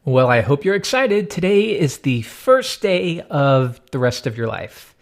Well, I hope you're excited. Today is the first day of the rest of your life.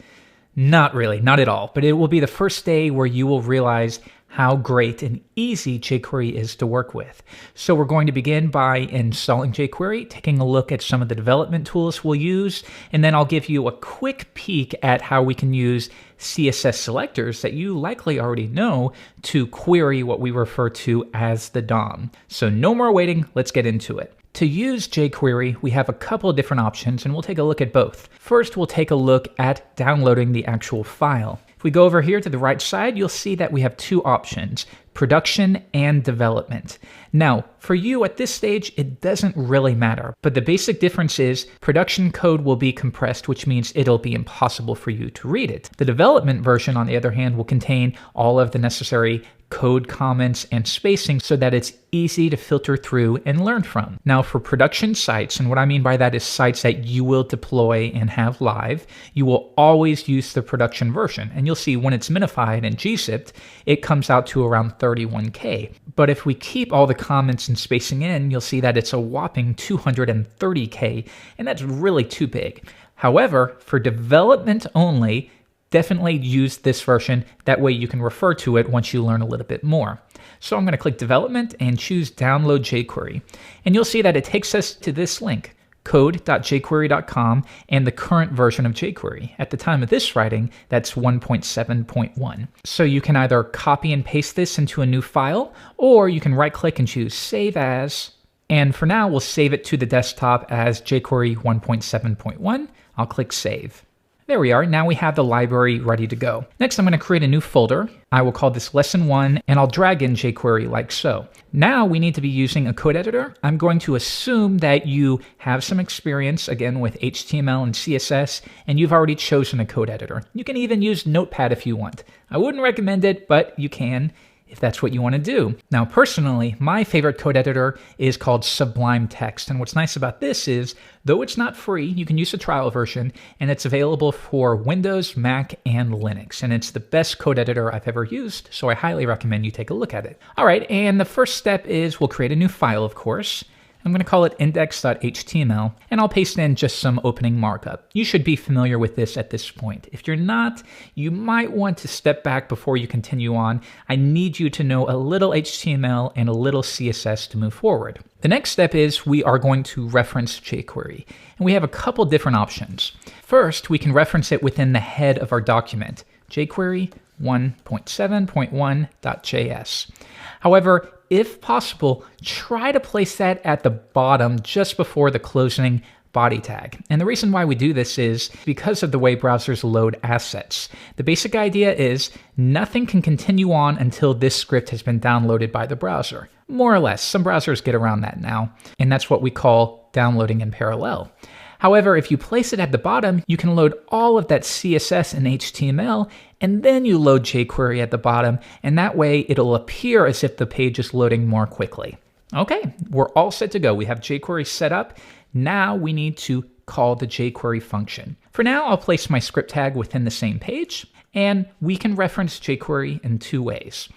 Not really, not at all, but it will be the first day where you will realize how great and easy Jquery is to work with. So we're going to begin by installing Jquery, taking a look at some of the development tools we'll use, and then I'll give you a quick peek at how we can use CSS selectors that you likely already know to query what we refer to as the DOM. So no more waiting, let's get into it. To use Jquery, we have a couple of different options, and we'll take a look at both. First, we'll take a look at downloading the actual file. If we go over here to the right side, you'll see that we have two options, production and development. Now, for you at this stage, it doesn't really matter, but the basic difference is production code will be compressed, which means it'll be impossible for you to read it. The development version, on the other hand, will contain all of the necessary code comments and spacing so that it's easy to filter through and learn from. Now for production sites, and what I mean by that is sites that you will deploy and have live, you will always use the production version. And you'll see when it's minified and gzipped, it comes out to around 31K. But if we keep all the comments and spacing in, you'll see that it's a whopping 230K, and that's really too big. However, for development only, definitely use this version. That way you can refer to it once you learn a little bit more. So I'm going to click development and choose download Jquery. And you'll see that it takes us to this link, code.jquery.com, and the current version of Jquery. At the time of this writing, that's 1.7.1. So you can either copy and paste this into a new file, or you can right click and choose save as. And for now, we'll save it to the desktop as Jquery 1.7.1. I'll click save. There we are. Now we have the library ready to go. Next, I'm going to create a new folder. I will call this lesson 1, and I'll drag in Jquery like so. Now we need to be using a code editor. I'm going to assume that you have some experience, again, with HTML and CSS, and you've already chosen a code editor. You can even use Notepad if you want. I wouldn't recommend it, but you can if that's what you want to do. Now, personally, my favorite code editor is called Sublime Text. And what's nice about this is, though it's not free, you can use a trial version, and it's available for Windows, Mac, and Linux. And it's the best code editor I've ever used, so I highly recommend you take a look at it. All right, and the first step is we'll create a new file, of course. I'm going to call it index.html, and I'll paste in just some opening markup. You should be familiar with this at this point. If you're not, you might want to step back before you continue on. I need you to know a little HTML and a little CSS to move forward. The next step is we are going to reference Jquery, and we have a couple different options. First, we can reference it within the head of our document, Jquery 1.7.1.js. However, if possible, try to place that at the bottom just before the closing body tag. And the reason why we do this is because of the way browsers load assets. The basic idea is nothing can continue on until this script has been downloaded by the browser. More or less, some browsers get around that now, and that's what we call downloading in parallel. However, if you place it at the bottom, you can load all of that CSS and HTML, and then you load Jquery at the bottom, and that way it'll appear as if the page is loading more quickly. Okay, we're all set to go. We have Jquery set up. Now we need to call the Jquery function. For now, I'll place my script tag within the same page, and we can reference Jquery in two ways.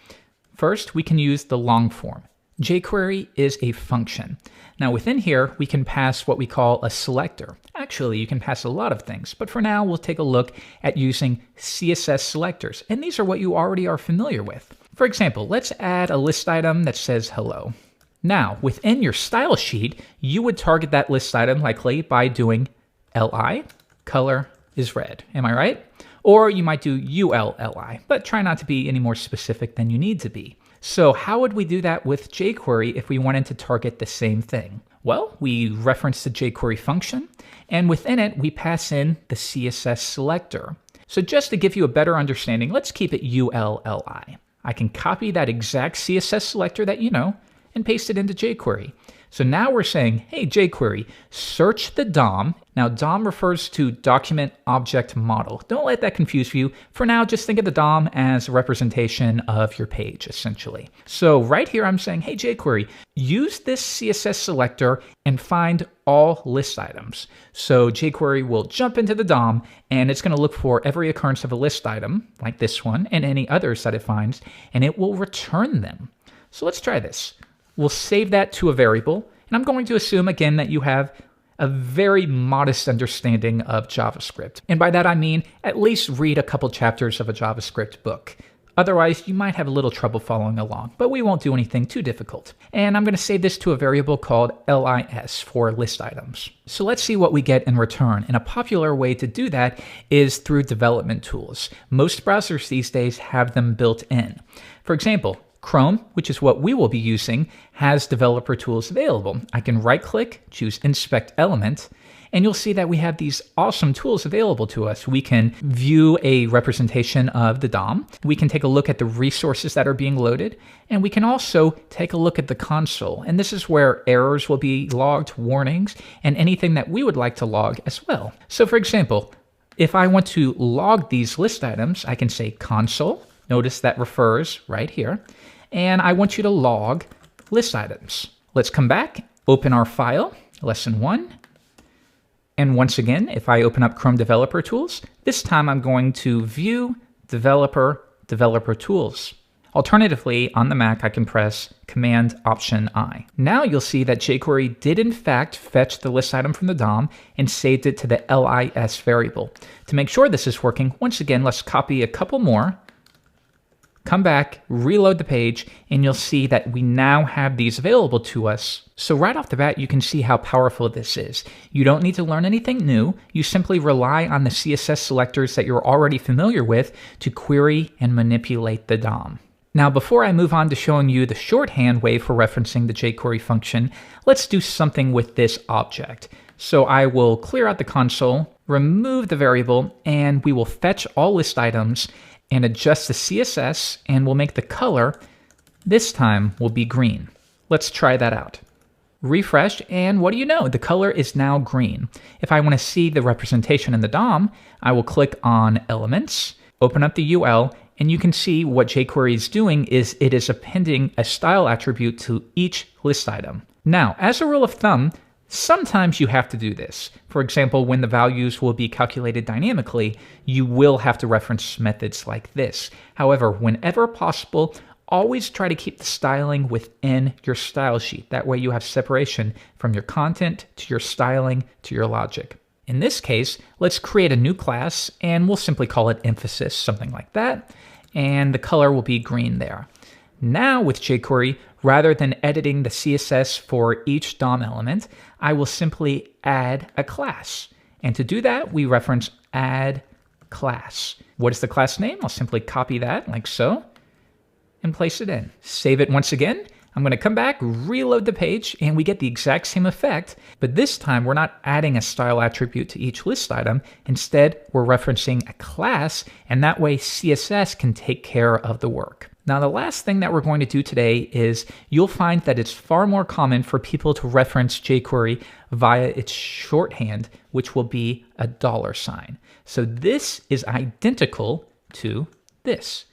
First, we can use the long form. Jquery is a function. Now within here, we can pass what we call a selector. Actually, you can pass a lot of things, but for now, we'll take a look at using CSS selectors, and these are what you already are familiar with. For example, let's add a list item that says hello. Now, within your style sheet, you would target that list item likely by doing li, color is red, am I right? Or you might do ulli, but try not to be any more specific than you need to be. So how would we do that with Jquery if we wanted to target the same thing? Well, we reference the Jquery function, and within it, we pass in the CSS selector. So just to give you a better understanding, let's keep it ulli. I can copy that exact CSS selector that you know and paste it into Jquery. So now we're saying, hey, Jquery, search the DOM. Now, DOM refers to Document Object Model. Don't let that confuse you. For now, just think of the DOM as a representation of your page, essentially. So right here, I'm saying, hey, Jquery, use this CSS selector and find all list items. So Jquery will jump into the DOM, and it's going to look for every occurrence of a list item, like this one, and any others that it finds, and it will return them. So let's try this. We'll save that to a variable, And I'm going to assume again that you have a very modest understanding of JavaScript. And by that I mean at least read a couple chapters of a JavaScript book. Otherwise, you might have a little trouble following along, but we won't do anything too difficult. And I'm going to save this to a variable called lis for list items. So let's see what we get in return. And a popular way to do that is through development tools. Most browsers these days have them built in. For example, Chrome, which is what we will be using, has developer tools available. I can right-click, choose Inspect Element, and you'll see that we have these awesome tools available to us. We can view a representation of the DOM, we can take a look at the resources that are being loaded, and we can also take a look at the console. And this is where errors will be logged, warnings, and anything that we would like to log as well. So for example, if I want to log these list items, I can say console. Notice that refers right here. And I want you to log list items. Let's come back, open our file, lesson 1. And once again, if I open up Chrome Developer Tools, this time I'm going to View, Developer, Developer Tools. Alternatively, on the Mac, I can press Command-Option-I. Now you'll see that jQuery did in fact fetch the list item from the DOM and saved it to the lis variable. To make sure this is working, once again, let's copy a couple more. Come back, reload the page, and you'll see that we now have these available to us. So right off the bat, you can see how powerful this is. You don't need to learn anything new. You simply rely on the CSS selectors that you're already familiar with to query and manipulate the DOM. Now, before I move on to showing you the shorthand way for referencing the jQuery function, let's do something with this object. So I will clear out the console, remove the variable, and we will fetch all list items and adjust the CSS, and we'll make the color, this time, will be green. Let's try that out. Refresh, and what do you know? The color is now green. If I want to see the representation in the DOM, I will click on Elements, open up the UL, and you can see what jQuery is doing is it is appending a style attribute to each list item. Now, as a rule of thumb, sometimes you have to do this. For example, when the values will be calculated dynamically, you will have to reference methods like this. However, whenever possible, always try to keep the styling within your style sheet. That way you have separation from your content to your styling to your logic. In this case, let's create a new class and we'll simply call it emphasis, something like that. And the color will be green there. Now with jQuery, rather than editing the CSS for each DOM element, I will simply add a class. And to do that, we reference add class. What is the class name? I'll simply copy that like so and place it in. Save it once again. I'm going to come back, reload the page, and we get the exact same effect, but this time we're not adding a style attribute to each list item. Instead, we're referencing a class, and that way CSS can take care of the work. Now, the last thing that we're going to do today is you'll find that it's far more common for people to reference jQuery via its shorthand, which will be a $. So this is identical to this.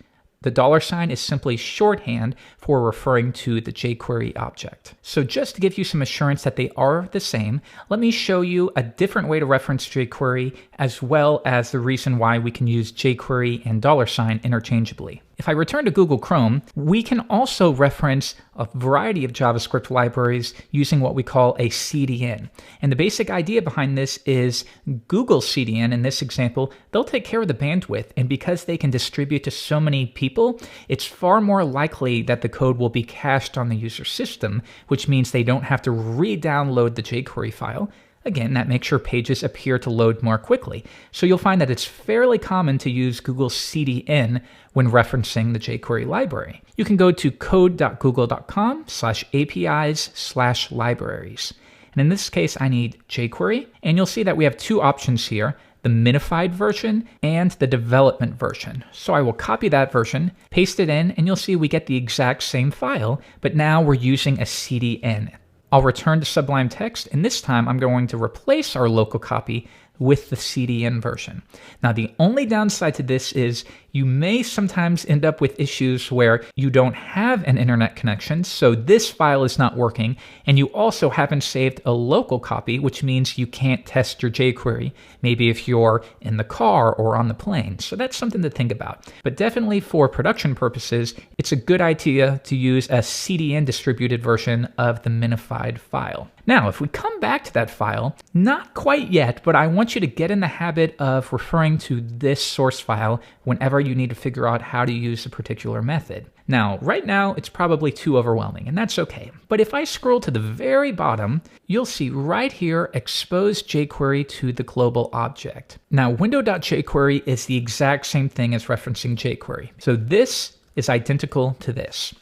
The $sign is simply shorthand for referring to the jQuery object. So just to give you some assurance that they are the same, let me show you a different way to reference jQuery as well as the reason why we can use jQuery and $sign interchangeably. If I return to Google Chrome, we can also reference a variety of JavaScript libraries using what we call a CDN. And the basic idea behind this is Google CDN, in this example, they'll take care of the bandwidth. And because they can distribute to so many people, it's far more likely that the code will be cached on the user system, which means they don't have to re-download the jQuery file. Again, that makes your pages appear to load more quickly. So you'll find that it's fairly common to use Google CDN when referencing the jQuery library. You can go to code.google.com/apis/libraries. And in this case, I need jQuery. And you'll see that we have two options here, the minified version and the development version. So I will copy that version, paste it in, and you'll see we get the exact same file, but now we're using a CDN. I'll return to Sublime Text, and this time I'm going to replace our local copy with the CDN version. Now, the only downside to this is you may sometimes end up with issues where you don't have an internet connection, so this file is not working, and you also haven't saved a local copy, which means you can't test your jQuery, maybe if you're in the car or on the plane. So that's something to think about. But definitely for production purposes, it's a good idea to use a CDN distributed version of the minified file. Now, if we come back to that file, not quite yet, but I want you to get in the habit of referring to this source file whenever you need to figure out how to use a particular method. Now, right now, it's probably too overwhelming, and that's okay. But if I scroll to the very bottom, you'll see right here, expose jQuery to the global object. Now, window.jQuery is the exact same thing as referencing jQuery. So this is identical to this.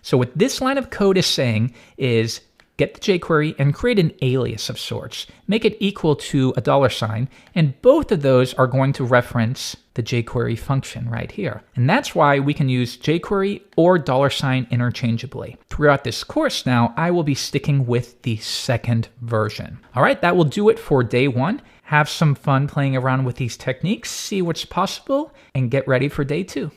So what this line of code is saying is, get the jQuery and create an alias of sorts. Make it equal to a $, and both of those are going to reference the jQuery function right here. And that's why we can use jQuery or $ interchangeably. Throughout this course now, I will be sticking with the second version. All right, that will do it for day 1. Have some fun playing around with these techniques, see what's possible, and get ready for day 2.